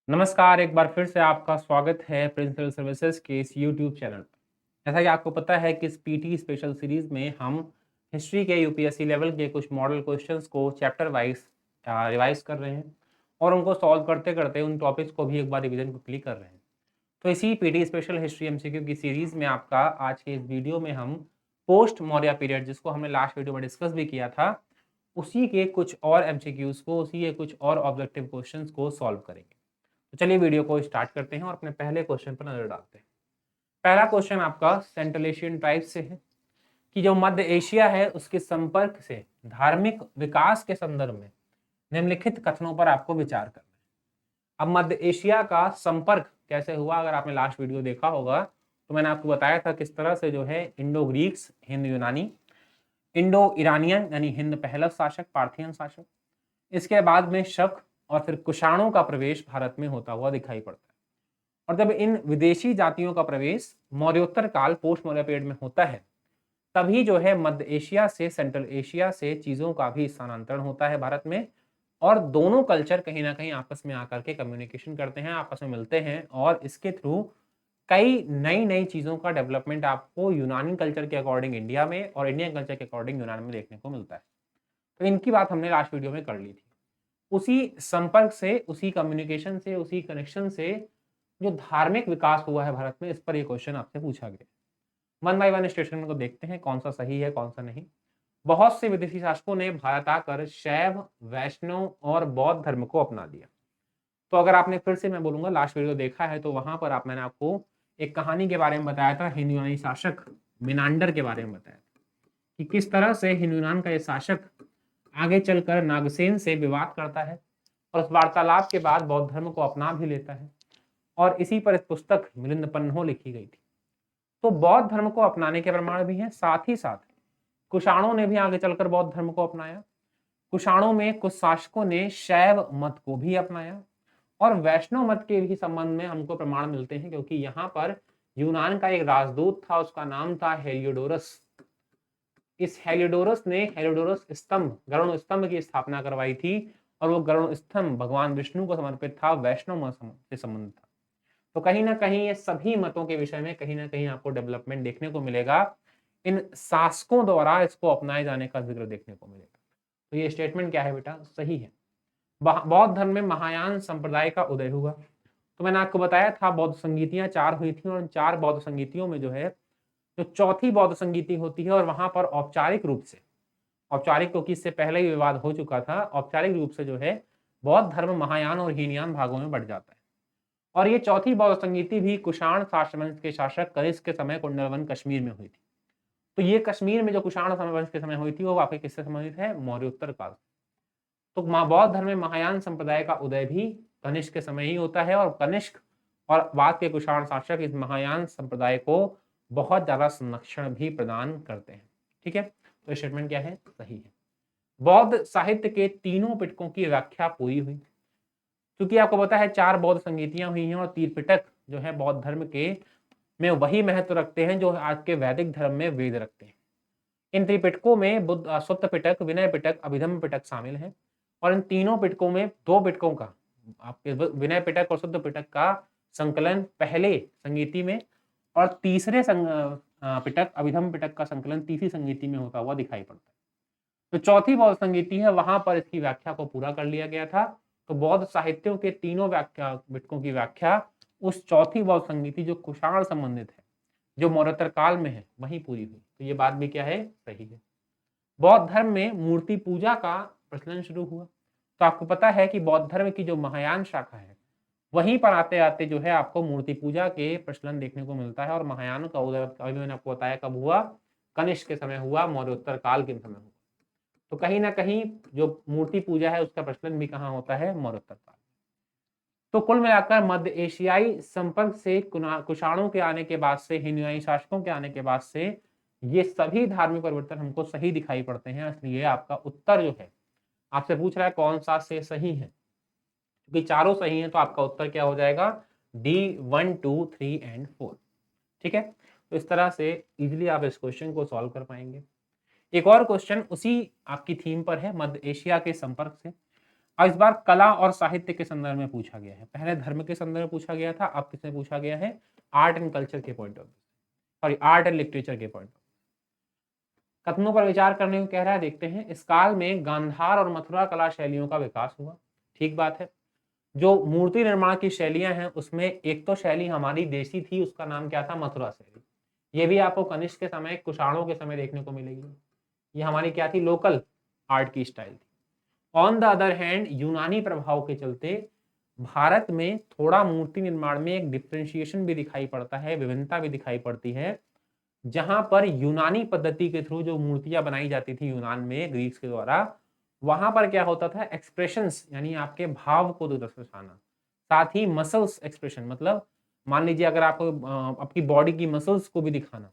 नमस्कार, एक बार फिर से आपका स्वागत है प्रिंसिपल सर्विसेज के इस यूट्यूब चैनल पर। जैसा कि आपको पता है कि इस पीटी स्पेशल सीरीज में हम हिस्ट्री के यूपीएससी लेवल के कुछ मॉडल क्वेश्चंस को चैप्टर वाइज रिवाइज कर रहे हैं और उनको सॉल्व करते करते उन टॉपिक्स को भी एक बार रिवीजन क्विकली कर रहे हैं। तो इसी पीटी स्पेशल हिस्ट्री एमसीक्यू की सीरीज में आपका आज के इस वीडियो में हम पोस्ट मौर्य पीरियड, जिसको हमने लास्ट वीडियो में डिस्कस भी किया था, उसी के कुछ और एमसीक्यूज को, उसी के कुछ और ऑब्जेक्टिव क्वेश्चंस को सॉल्व करेंगे। तो चलिए वीडियो को स्टार्ट करते हैं और अपने पहले क्वेश्चन पर नजर डालते हैं। पहला क्वेश्चन आपका सेंट्रल एशियन ट्राइब से है कि जो मध्य एशिया है उसके संपर्क से धार्मिक विकास के संदर्भ में निम्नलिखित कथनों पर आपको विचार करना है। अब मध्य एशिया का संपर्क कैसे हुआ, अगर आपने लास्ट वीडियो देखा होगा तो मैंने आपको बताया था किस तरह से जो है इंडो ग्रीक्स, हिंद यूनानी, इंडो ईरानियन यानी हिंद पहला शासक, पार्थियन शासक, इसके बाद में शक और फिर कुषाणों का प्रवेश भारत में होता हुआ दिखाई पड़ता है। और जब इन विदेशी जातियों का प्रवेश मौर्योत्तर काल, पोस्ट मौर्य पीरियड में होता है, तभी जो है मध्य एशिया से, सेंट्रल एशिया से चीजों का भी स्थानांतरण होता है भारत में, और दोनों कल्चर कहीं ना कहीं आपस में आकर के कम्युनिकेशन करते हैं, आपस में मिलते हैं, और इसके थ्रू कई नई नई चीजों का डेवलपमेंट आपको यूनानी कल्चर के अकॉर्डिंग इंडिया में और इंडियन कल्चर के अकॉर्डिंग यूनान में देखने को मिलता है। तो इनकी बात हमने लास्ट वीडियो में कर ली थी। उसी संपर्क से, उसी कम्युनिकेशन से, उसी कनेक्शन से जो धार्मिक विकास हुआ है भारत में, इस पर ये क्वेश्चन आपसे पूछा गया। वन बाय वन स्टेटमेंट को देखते हैं कौन सा सही है कौन सा नहीं। बहुत से विदेशी शासकों ने भारत आकर शैव, वैष्णव और बौद्ध धर्म को अपना लिया। तो अगर आपने, फिर से मैं बोलूंगा, लास्ट वीडियो देखा है तो वहां पर मैंने आपको एक कहानी के बारे में बताया था, हिंद यूनानी शासक मिनांडर के बारे में बताया था कि किस तरह से हिंद यूनान का ये शासक आगे चलकर नागसेन से विवाद करता है और उस वार्तालाप के बाद बौद्ध धर्म को अपना भी लेता है। और इसी पर इस पुस्तक मिलिंद पन्हो लिखी गई थी। तो बौद्ध धर्म को अपनाने के प्रमाण भी हैं, साथ ही साथ कुषाणों ने भी आगे चलकर बौद्ध धर्म को अपनाया। कुषाणों में कुछ शासकों ने शैव मत को भी अपनाया, और वैष्णव मत के भी संबंध में हमको प्रमाण मिलते हैं, क्योंकि यहाँ पर यूनान का एक राजदूत था, उसका नाम था हेलियोडोरस। इस हेलियोडोरस ने हेलियोडोरस स्तंभ, गरुड़ स्तंभ की स्थापना करवाई थी, और वो गरुड़ स्तंभ भगवान विष्णु को समर्पित था, वैष्णव मत से संबंधित था। तो कहीं ना कहीं ये सभी मतों के विषय में कहीं ना कहीं आपको डेवलपमेंट देखने को मिलेगा, इन शासकों द्वारा इसको अपनाए जाने का जिक्र देखने को मिलेगा। तो ये स्टेटमेंट क्या है बेटा, सही है। बौद्ध धर्म में महायान संप्रदाय का उदय हुआ। तो मैंने आपको बताया था बौद्ध संगीतियां 4 हुई थी, और 4 बौद्ध संगीतियों में जो है, जो चौथी बौद्ध संगीति होती है, और वहां पर औपचारिक रूप से, औपचारिक क्योंकि इससे पहले ही विवाद हो चुका था, औपचारिक रूप से जो है बौद्ध धर्म महायान और हीनयान भागों में बढ़ जाता है। और ये चौथी बौद्ध संगीति भी कुषाण शासवंश के शासक कनिष्क के समय कुंडलवन कश्मीर में हुई थी। तो ये कश्मीर में जो कुषाण वंश के समय हुई थी, वो वाकई किससे संबंधित है, मौर्योत्तर काल। तो बौद्ध धर्म में महायान संप्रदाय का उदय भी कनिष्क के समय ही होता है, और कनिष्क और बाद के कुषाण शासक इस महायान संप्रदाय को बहुत ज्यादा संरक्षण भी प्रदान करते हैं। ठीक है, तो स्टेटमेंट क्या है, सही है। बौद्ध साहित्य के तीनों पिटकों की व्याख्या पूरी हुई। क्योंकि आपको पता है 4 बौद्ध संगीतियां हुई हैं, और 3 पिटक जो है बौद्ध धर्म के में वही महत्व रखते हैं जो आज के वैदिक धर्म में वेद रखते हैं। इन त्रिपिटकों में बुद्ध सुत्त पिटक, विनय पिटक, अभिधम्म पिटक शामिल है। और इन तीनों पिटकों में 2 पिटकों का, आपके विनय पिटक और शुद्ध पिटक का संकलन पहले संगीति में, और तीसरे पिटक, अभिधम्म पिटक का संकलन तीसरी संगीति में होता हुआ दिखाई पड़ता है। तो चौथी बौद्ध संगीति है, वहां पर इसकी व्याख्या को पूरा कर लिया गया था। तो बौद्ध साहित्यों के तीनों व्याख्या पिटकों की व्याख्या उस चौथी बौद्ध संगीति जो कुषाण संबंधित है, जो मौर्योत्तर काल में है, वही पूरी हुई। तो ये बात भी क्या है, सही है। बौद्ध धर्म में मूर्ति पूजा का प्रचलन शुरू हुआ। तो आपको पता है कि बौद्ध धर्म की जो महायान शाखा है, वहीं पर आते आते जो है आपको मूर्ति पूजा के प्रचलन देखने को मिलता है। और महायान का उदय, अभी मैंने आपको बताया कब हुआ, कनिष्क के समय हुआ, मौर्योत्तर काल के समय हुआ। तो कहीं ना कहीं जो मूर्ति पूजा है उसका प्रचलन भी कहाँ होता है, मौर्योत्तर काल। तो कुल मिलाकर मध्य एशियाई संपर्क से, कुषाणों के आने के बाद से, हिंदुआई शासकों के आने के बाद से, ये सभी धार्मिक परिवर्तन हमको सही दिखाई पड़ते हैं। इसलिए आपका उत्तर जो है, आपसे पूछ रहा है कौन सा से सही है, क्योंकि चारों सही है तो आपका उत्तर क्या हो जाएगा, D1, 2, 3 एंड 4। ठीक है, तो इस तरह से इजिली आप इस क्वेश्चन को सॉल्व कर पाएंगे। एक और क्वेश्चन उसी आपकी थीम पर है, मध्य एशिया के संपर्क से। और इस बार कला और साहित्य के संदर्भ में पूछा गया है। पहले धर्म के संदर्भ में पूछा गया था, अब किसमें पूछा गया है? आर्ट एंड कल्चर के point of view, sorry art and literature के पॉइंट ऑफ। कथनों पर विचार करने को कह रहा है, देखते हैं। इस काल में गांधार और मथुरा कला शैलियों का विकास हुआ, ठीक बात है। जो मूर्ति निर्माण की शैलियां हैं उसमें एक तो शैली हमारी देसी थी, उसका नाम क्या था? मथुरा शैली। ये भी आपको कनिष्क के समय, कुषाणों के समय देखने को मिलेगी। ये हमारी क्या थी? लोकल आर्ट की स्टाइल थी। ऑन द अदर हैंड यूनानी प्रभाव के चलते भारत में थोड़ा मूर्ति निर्माण में एक डिफ्रेंशिएशन भी दिखाई पड़ता है, विभिन्नता भी दिखाई पड़ती है। जहां पर यूनानी पद्धति के थ्रू जो मूर्तियां बनाई जाती थी यूनान में ग्रीक्स के द्वारा, वहां पर क्या होता था? एक्सप्रेशंस, यानी आपके भाव को दर्शाना, साथ ही मसल्स एक्सप्रेशन, मतलब मान लीजिए अगर आपको आपकी बॉडी की मसल्स को भी दिखाना,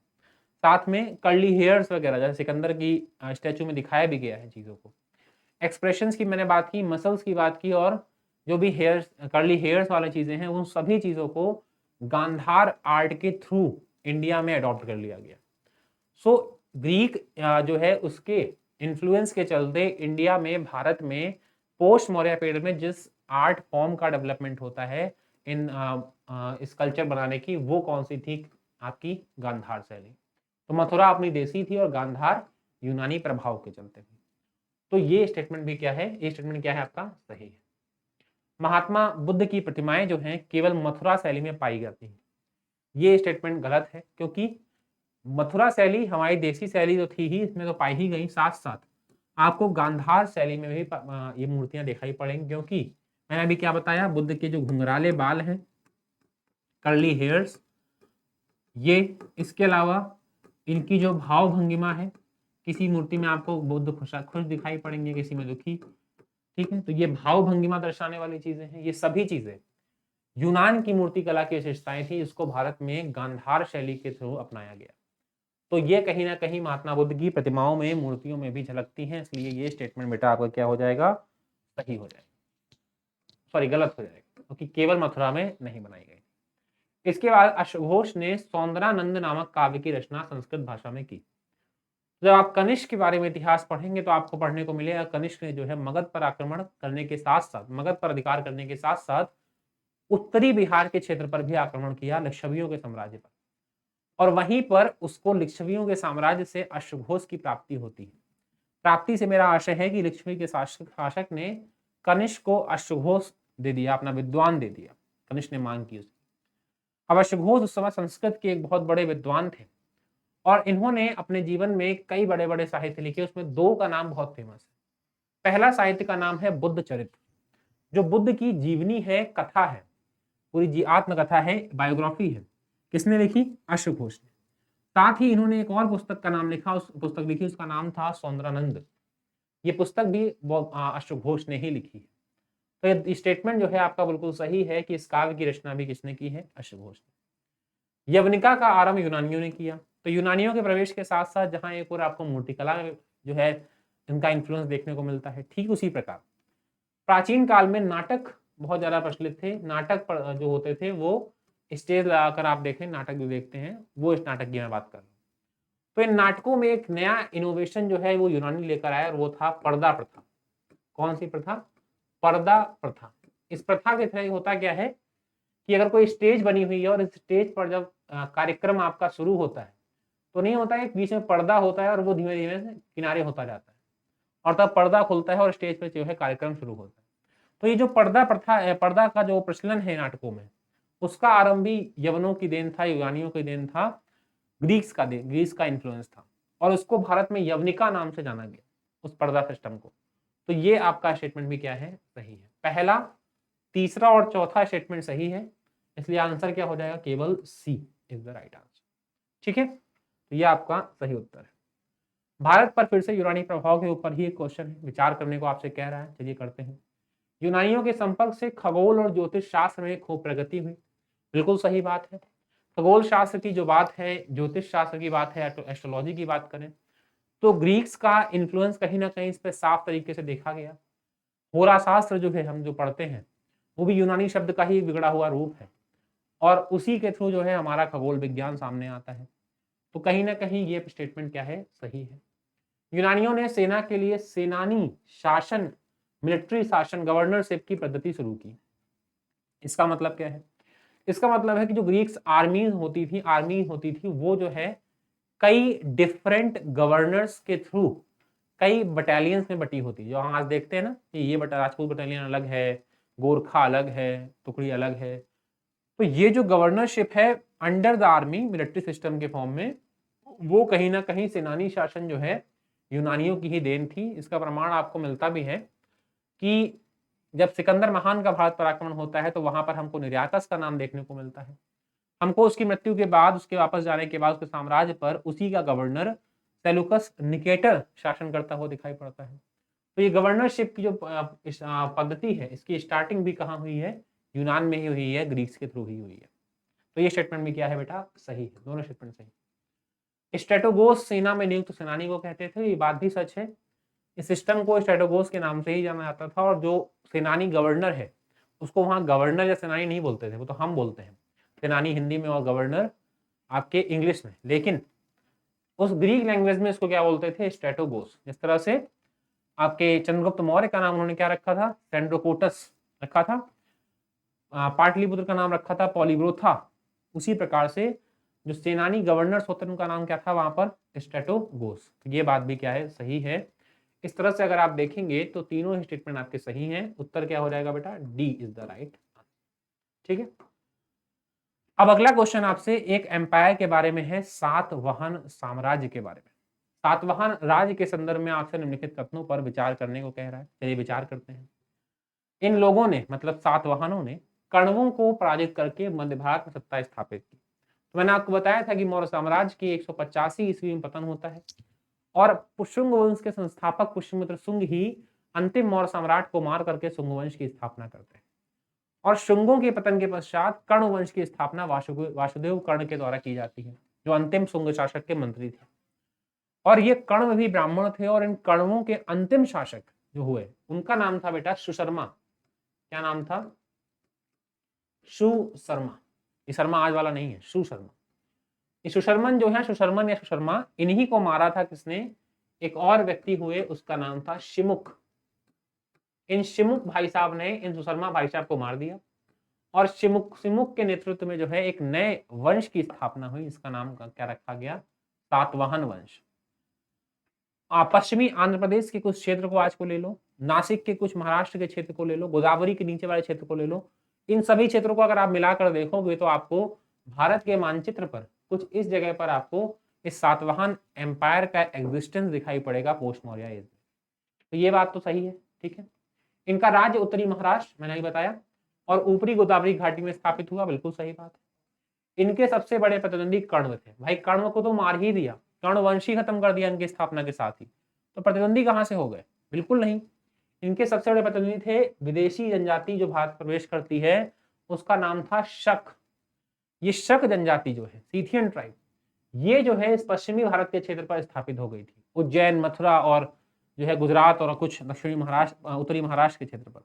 साथ में कर्ली हेयर्स वगैरह, जैसे सिकंदर की स्टैचू में दिखाया भी गया है चीजों को। एक्सप्रेशंस की मैंने बात की, मसल्स की बात की, और जो भी हेयर्स, कर्ली हेयर्स वाली चीजें हैं, उन सभी चीजों को गांधार आर्ट के थ्रू इंडिया में अडॉप्ट कर लिया गया। सो ग्रीक जो है उसके इन्फ्लुएंस के चलते इंडिया में, भारत में पोस्ट मौर्य पीरियड में जिस आर्ट फॉर्म का डेवलपमेंट होता है इन इस कल्चर बनाने की, वो कौन सी थी? आपकी गांधार शैली। तो मथुरा अपनी देसी थी और गांधार यूनानी प्रभाव के चलते थी। तो ये स्टेटमेंट भी क्या है? ये स्टेटमेंट क्या है आपका? सही है। महात्मा बुद्ध की प्रतिमाएं जो हैं केवल मथुरा शैली में पाई जाती हैं। ये स्टेटमेंट गलत है, क्योंकि मथुरा शैली हमारी देसी शैली तो थी ही, इसमें तो पाई ही गई, साथ साथ आपको गांधार शैली में भी ये मूर्तियां दिखाई पड़ेंगी। क्योंकि मैंने अभी क्या बताया? बुद्ध के जो घुंघराले बाल हैं, कर्ली हेयर्स, ये, इसके अलावा इनकी जो भाव भंगिमा है, किसी मूर्ति में आपको बुद्ध खुश दिखाई पड़ेंगे, किसी में दुखी, ठीक है। तो ये भाव भंगिमा दर्शाने वाली चीजें हैं। ये सभी चीजें यूनान की मूर्ति कला की विशेषताएं थी, इसको भारत में गांधार शैली के थ्रू अपनाया गया। तो ये कहीं ना कहीं महात्मा बुद्ध की प्रतिमाओं में, मूर्तियों में भी झलकती हैं। इसलिए ये स्टेटमेंट बेटा आपका क्या हो जाएगा? सही हो जाएगा, सॉरी गलत हो जाएगा, क्योंकि केवल मथुरा में नहीं बनाई गई। इसके बाद अश्वघोष ने सौंदरानंद नामक काव्य की रचना संस्कृत भाषा में की। जब आप कनिष्क के बारे में इतिहास पढ़ेंगे तो आपको पढ़ने को मिलेगा कनिष्क ने जो है मगध पर आक्रमण करने के साथ साथ, मगध पर अधिकार करने के साथ साथ उत्तरी बिहार के क्षेत्र पर भी आक्रमण किया, लिच्छवियों के साम्राज्य पर। और वहीं पर उसको लिच्छवियों के साम्राज्य से अश्वघोष की प्राप्ति होती है। प्राप्ति से मेरा आशय है कि लिच्छवी के शासक ने कनिष्क को अश्वघोष दे दिया, अपना विद्वान दे दिया। कनिष्क ने मांग की उसकी। अब अश्वघोष उस समय संस्कृत के एक बहुत बड़े विद्वान थे और इन्होंने अपने जीवन में कई बड़े बड़े साहित्य लिखे। उसमें दो का नाम बहुत फेमस है। पहला साहित्य का नाम है बुद्ध चरित्र, जो बुद्ध की जीवनी है, कथा है, पूरी आत्मकथा है, बायोग्राफी है। किसने लिखी? अश्वघोष ने। साथ ही इन्होंने एक और पुस्तक का नाम लिखा, उस पुस्तक लिखी, उसका नाम था सौंदरानंद। ये पुस्तक भी अश्वघोष ने ही लिखी है। तो ये स्टेटमेंट जो है आपका बिल्कुल सही है कि इस काव्य की रचना भी किसने की है? अश्वघोष ने। यवनिका का आरंभ यूनानियों ने किया। तो यूनानियों के प्रवेश के साथ साथ जहां एक और आपको मूर्तिकला जो है इनका इन्फ्लुएंस देखने को मिलता है, ठीक उसी प्रकार प्राचीन काल में नाटक बहुत ज्यादा प्रचलित थे। नाटक जो होते थे वो स्टेज लगाकर, आप देखें नाटक जो देखते हैं, वो इस नाटक की मैं बात कर रहा हूँ। तो इन नाटकों में एक नया इनोवेशन जो है वो यूनानी लेकर आया, और वो था पर्दा प्रथा। कौन सी प्रथा? पर्दा प्रथा। इस प्रथा के तहत होता क्या है कि अगर कोई स्टेज बनी हुई है और इस स्टेज पर जब कार्यक्रम आपका शुरू होता है, तो नहीं होता है बीच में पर्दा होता है और वो धीमे धीमे से किनारे होता जाता है, और तब पर्दा खुलता है और स्टेज पर जो है कार्यक्रम शुरू होता है। तो ये जो पर्दा प्रथा है, पर्दा का जो प्रचलन है नाटकों में, उसका आरंभ भी यवनों की देन था, यूनानियों की देन था, ग्रीस का इन्फ्लुएंस था, और उसको भारत में यवनिका नाम से जाना गया, उस पर्दा सिस्टम को। तो ये आपका स्टेटमेंट भी क्या है? सही है। पहला, तीसरा और चौथा स्टेटमेंट सही है, इसलिए आंसर क्या हो जाएगा? केवल सी इज द राइट आंसर। ठीक है, तो ये आपका सही उत्तर है। भारत पर फिर से यूनानी प्रभाव के ऊपर ही एक क्वेश्चन है, विचार करने को आपसे कह रहा है, चलिए करते हैं। यूनानियों के संपर्क से खगोल और ज्योतिष शास्त्र में खूब प्रगति हुई। बिल्कुल सही बात है। खगोल शास्त्र की जो बात है, ज्योतिष शास्त्र की बात है, एस्ट्रोलॉजी की बात करें, तो ग्रीक्स का इन्फ्लुएंस कहीं ना कहीं इस पर साफ तरीके से देखा गया। होरा शास्त्र जो है हम जो पढ़ते हैं, वो भी यूनानी शब्द का ही बिगड़ा हुआ रूप है, और उसी के थ्रू जो है हमारा खगोल विज्ञान सामने आता है। तो कहीं ना कहीं ये स्टेटमेंट क्या है? सही है। यूनानियों ने सेना के लिए सेनानी शासन मिलिट्री शासन गवर्नरशिप की पद्धति शुरू की। इसका मतलब क्या है? इसका मतलब है कि जो ग्रीक्स आर्मी होती थी वो जो है कई डिफरेंट गवर्नर्स के थ्रू कई बटालियंस में बटी होती है। जो हम आज देखते हैं ना कि ये राजपूत बटालियन अलग है, गोरखा अलग है, टुकड़ी अलग है। तो ये जो गवर्नरशिप है under the army military system के फॉर्म में, वो कहीं ना कहीं सेनानी शासन जो है यूनानियों की ही देन थी। इसका प्रमाण आपको मिलता भी है कि जब सिकंदर महान का भारत पर आक्रमण होता है तो वहां पर हमको निर्याकस का नाम देखने को मिलता है। हमको उसकी मृत्यु के बाद, उसके वापस जाने के बाद उसके साम्राज्य पर उसी का गवर्नर सेलुकस निकेटर शासन करता हुआ दिखाई पड़ता है। तो ये गवर्नरशिप की जो पद्धति है इसकी स्टार्टिंग भी कहाँ हुई है? यूनान में ही हुई है, ग्रीक्स के थ्रू ही हुई है। तो ये स्टेटमेंट भी क्या है बेटा? सही है, दोनों स्टेटमेंट सही। स्ट्रेटोगोस सेना में नियुक्त सेनानी को कहते थे, ये बात भी सच है। इस सिस्टम को स्ट्रेटोगोस के नाम से ही जाना जाता था और जो सेनानी गवर्नर है उसको वहां गवर्नर या सेनानी नहीं बोलते थे, वो तो हम बोलते हैं सेनानी हिंदी में और गवर्नर आपके इंग्लिश में। लेकिन उस ग्रीक लैंग्वेज में इसको क्या बोलते थे? स्ट्रेटोगोस। जिस तरह से आपके चंद्रगुप्त मौर्य का नाम उन्होंने क्या रखा था? सेंड्रोकोटस रखा था। पाटलिपुत्र का नाम रखा था पॉलीब्रोथा। उसी प्रकार से जो सेनानी गवर्नर्स होते हैं उनका नाम क्या था वहां पर? स्ट्रेटोगोस। तो ये बात भी क्या है? सही है। इस तरह से अगर आप देखेंगे तो तीनों स्टेटमेंट आपके सही हैं। उत्तर क्या हो जाएगा बेटा? D is the right. ठीक है। अब अगला क्वेश्चन आपसे एक एम्पायर के बारे में है, सातवाहन साम्राज्य के बारे में। सातवाहन राज्य के संदर्भ में आपसे निम्नलिखित कथनों पर विचार करने को कह रहा है। चलिए विचार करते हैं। इन लोगों ने मतलब सातवाहनों ने कण्वों को पराजित करके मध्य भारत में सत्ता स्थापित की। तो मैंने आपको बताया था कि मौर्य साम्राज्य की 185 ईस्वी में पतन होता है और शुंग वंश के संस्थापक पुष्यमित्र शुंग ही अंतिम मौर्य सम्राट को मार करके शुंग वंश की स्थापना करते हैं। और शुंगों के पतन के पश्चात कर्ण वंश की स्थापना वासुदेव कर्ण के द्वारा की जाती है, जो अंतिम शुंग शासक के मंत्री थे। और ये कर्ण भी ब्राह्मण थे और इन कण्वों के अंतिम शासक जो हुए उनका नाम था बेटा सुशर्मा। क्या नाम था? सुशर्मा। ये शर्मा आज वाला नहीं है, सुशर्मा। ये सुशर्मन जो है, सुशर्मन या सुशर्मा, इन्हीं को मारा था किसने? एक और व्यक्ति हुए, उसका नाम था शिमुख। इन शिमुख भाई साहब ने इन सुशर्मा भाई साहब को मार दिया और शिमुख के नेतृत्व में जो है एक नए वंश की स्थापना हुई। इसका नाम क्या रखा गया? सातवाहन वंश। पश्चिमी आंध्र प्रदेश के कुछ क्षेत्र को आज को ले लो, नासिक के कुछ महाराष्ट्र के क्षेत्र को ले लो, गोदावरी के नीचे वाले क्षेत्र को ले लो। इन सभी क्षेत्रों को अगर आप मिलाकर देखोगे तो आपको भारत के मानचित्र पर कुछ इस जगह पर आपको इस सातवाहन एम्पायर का एग्जिस्टेंस दिखाई पड़ेगा पोस्ट मौर्य एज में। तो ये बात तो सही है। ठीक है। इनका राज्य उत्तरी महाराष्ट्र मैंने ही बताया और ऊपरी गोदावरी घाटी में स्थापित हुआ, बिल्कुल सही बात है। इनके सबसे बड़े प्रतिद्वंदी कण्व थे। भाई कण्व को तो मार ही दिया, कर्ण वंश ही खत्म कर दिया इनकी स्थापना के साथ ही, तो प्रतिद्वंदी कहां से हो गए? बिल्कुल नहीं। इनके सबसे बड़े प्रतिद्वंदी थे विदेशी जनजाति जो भारत प्रवेश करती है, उसका नाम था शक। ये शक जनजाति जो है, सीथियन ट्राइब, ये जो है इस पश्चिमी भारत के क्षेत्र पर स्थापित हो गई थी, उज्जैन, मथुरा और जो है गुजरात और कुछ दक्षिणी महाराष्ट्र, उत्तरी महाराष्ट्र के क्षेत्र पर।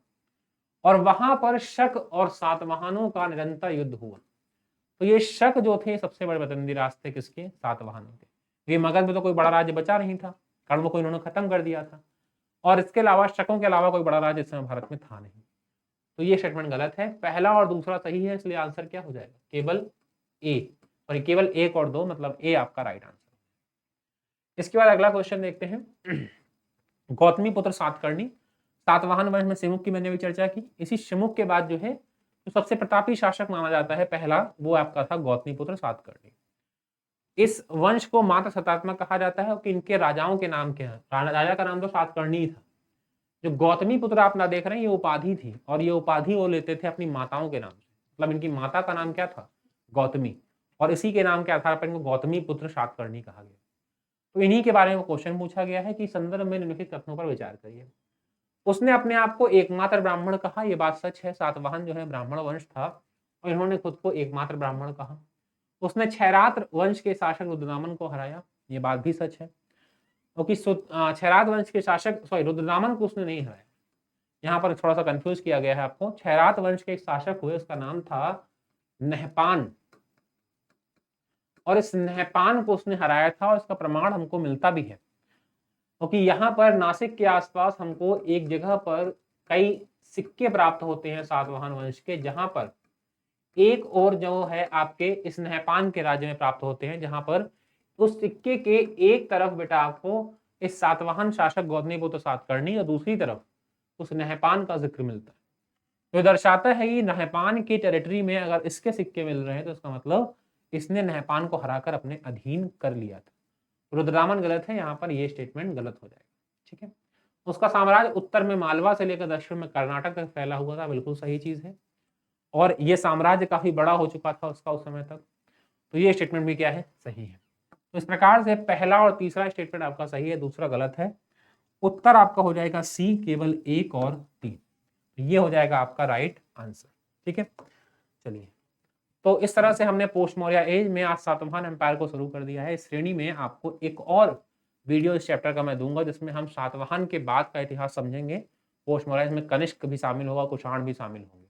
और वहां पर शक और सातवाहनों का निरंतर युद्ध हुआ। तो ये शक जो थे सबसे बड़े प्रतिद्वंदी राज थे किसके? सातवाहनों के। ये मगध में तो कोई बड़ा राज्य बचा नहीं था, कण्व को इन्होंने खत्म कर दिया था और इसके अलावा शकों के अलावा कोई बड़ा राज्य इस समय भारत में था नहीं। तो ये स्टेटमेंट गलत है। पहला और दूसरा सही है, इसलिए आंसर क्या हो जाएगा? केवल ए। और केवल 1 और 2 मतलब ए आपका राइट आंसर। इसके बाद अगला क्वेश्चन देखते हैं। गौतमी पुत्र सातकर्णी, सातवाहन वंश में शिमुख की मैंने भी चर्चा की। इसी शिमुख के बाद जो है जो सबसे प्रतापी शासक माना जाता है पहला, वो आपका था गौतमी पुत्र सातकर्णी। इस वंश को मात्र सतात्मक कहा जाता है कि इनके राजाओं के नाम क्या है? राजा का नाम तो सातकर्णी था। जो गौतमी पुत्र आप ना देख रहे हैं ये उपाधि थी और ये उपाधि वो लेते थे अपनी माताओं के नाम से। मतलब इनकी माता का नाम क्या था? गौतमी। और इसी के नाम के आधार पर इनको गौतमी पुत्र सातकर्णी कहा गया। तो इन्हीं के बारे में क्वेश्चन पूछा गया है कि संदर्भ में निम्नलिखित कथनों पर विचार करिए। उसने अपने आप को एकमात्र ब्राह्मण कहा, यह बात सच है। सातवाहन जो है ब्राह्मण वंश था और इन्होंने खुद को एकमात्र ब्राह्मण कहा। उसने क्षैरात वंश के शासक रुद्रदामन को हराया, ये बात भी सच है। क्योंकि क्षैरात वंश के शासक रुद्रदामन को उसने नहीं हराया। यहाँ पर थोड़ा सा कंफ्यूज किया गया है आपको। क्षैरात वंश के एक शासक हुए, उसका नाम था नहपान, और इस नहपान को उसने हराया था और इसका प्रमाण हमको मिलता भी है। क्योंकि यहाँ पर नासिक के आसपास हमको एक जगह पर कई सिक्के प्राप्त होते हैं सातवाहन वंश के, जहां पर एक और जो है आपके इस नहपान के राज्य में प्राप्त होते हैं, जहां पर उस सिक्के के एक तरफ बेटा आपको इस सातवाहन शासक गौतमीपुत्र सातकर्णी और दूसरी तरफ उस नहपान का जिक्र मिलता है। तो दर्शाता है कि नहपान की टेरिटरी में अगर इसके सिक्के मिल रहे हैं तो इसका मतलब इसने नहपान को हराकर अपने अधीन कर लिया था। रुद्रदामन गलत है, यहाँ पर ये स्टेटमेंट गलत हो जाएगा। ठीक है। उसका साम्राज्य उत्तर में मालवा से लेकर दक्षिण में कर्नाटक तक फैला हुआ था, बिल्कुल सही चीज है। और ये साम्राज्य काफी बड़ा हो चुका था उसका उस समय तक, तो ये स्टेटमेंट भी क्या है, सही है। तो इस प्रकार से पहला और तीसरा स्टेटमेंट आपका सही है, दूसरा गलत है। उत्तर आपका हो जाएगा सी, केवल 1 और 3। ये हो जाएगा आपका राइट आंसर। ठीक है, चलिए। तो इस तरह से हमने पोस्ट मौर्य एज में आज सातवाहन एम्पायर को शुरू कर दिया है। इस श्रेणी में आपको एक और वीडियो इस चैप्टर का मैं दूंगा, जिसमें हम सातवाहन के बाद का इतिहास समझेंगे। पोस्ट मौर्य में कनिष्क भी शामिल होगा, कुषाण भी शामिल होंगे।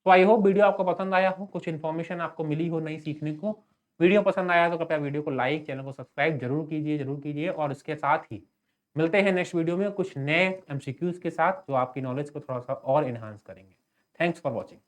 तो आई होप वीडियो आपको पसंद आया हो, कुछ इन्फॉर्मेशन आपको मिली हो नई सीखने को। वीडियो पसंद आया तो कृपया वीडियो को लाइक, चैनल को सब्सक्राइब जरूर कीजिए। और इसके साथ ही मिलते हैं नेक्स्ट वीडियो में कुछ नए एमसीक्यूज के साथ, जो आपकी नॉलेज को थोड़ा सा और एनहांस करेंगे। Thanks for watching.